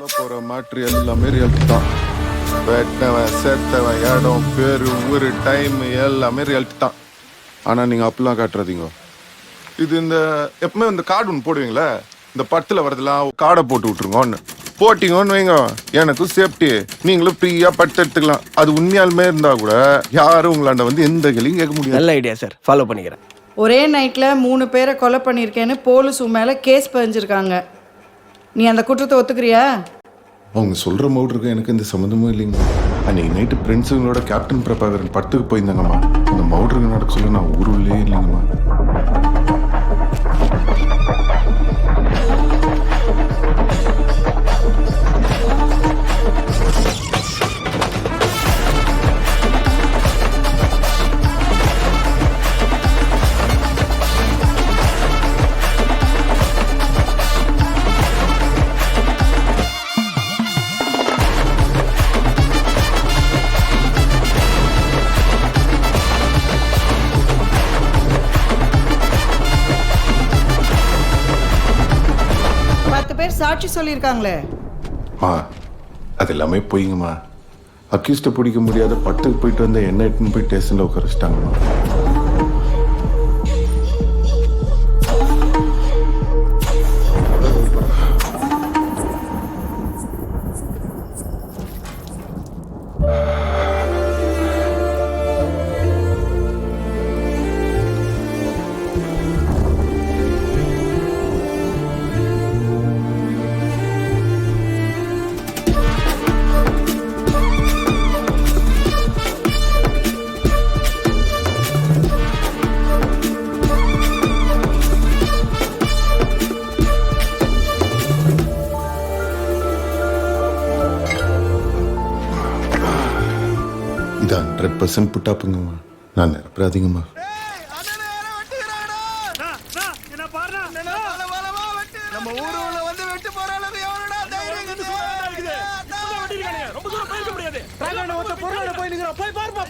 சொல்ல போற மாற்று எல்லாமே ரியாலிட்டி தான். வெட்டவன் சேர்த்தவன் இடம் பேரு ஊரு டைம் எல்லாமே ரியாலிட்டி தான். ஆனா நீங்க அப்படிலாம் காட்டுறதீங்க. இது இந்த எப்பவுமே இந்த கார்டு ஒன்று போடுவீங்களே, இந்த படத்துல வரதெல்லாம் கார்டை போட்டு விட்டுருங்கன்னு போட்டிங்கன்னு வைங்க, எனக்கும் சேஃப்டி, நீங்களும் ஃப்ரீயா பட்டு எடுத்துக்கலாம். அது உண்மையாலுமே இருந்தா கூட யாரும் உங்களாண்ட வந்து எந்த கேள்வியும் கேட்க முடியாது. நல்ல ஐடியா சார், ஃபாலோ பண்ணிக்கிறேன். ஒரே நைட்டில் 3 பேரை கொலை பண்ணியிருக்கேன்னு போலீஸ் உன் மேலே கேஸ் பதிஞ்சிருக்காங்க. நீ அந்த குற்றத்தை ஒத்துக்கிறியா? அவங்க சொல்ற மவுட்ருக்கு எனக்கு எந்த சம்மந்தமும் இல்லைங்க. அன்னைக்கு நைட்டு ஃப்ரெண்ட்ஸுங்களோட கேப்டன் பிரபாகரன் படத்துக்கு போயிருந்தாங்கம்மா. அந்த மவுட்ருக்கு நடக்க சொல்ல நான் ஊருள்ளே இல்லைங்கம்மா. சாட்சி சொல்லியிருக்காங்களே. அது எல்லாமே போய்ங்கம்மா. அக்யூஸ்ட பிடிக்க முடியாத பட்டுக்கு போயிட்டு வந்த என்ன எட்டுன்னு போய் ஸ்டேஷன்ல உட்கார வச்சிட்டாங்கம்மா. இது 100% புட்டாப்புங்கம்மா. நான் நிரப்பராதிங்கம்மா. போய் பாருப்பா.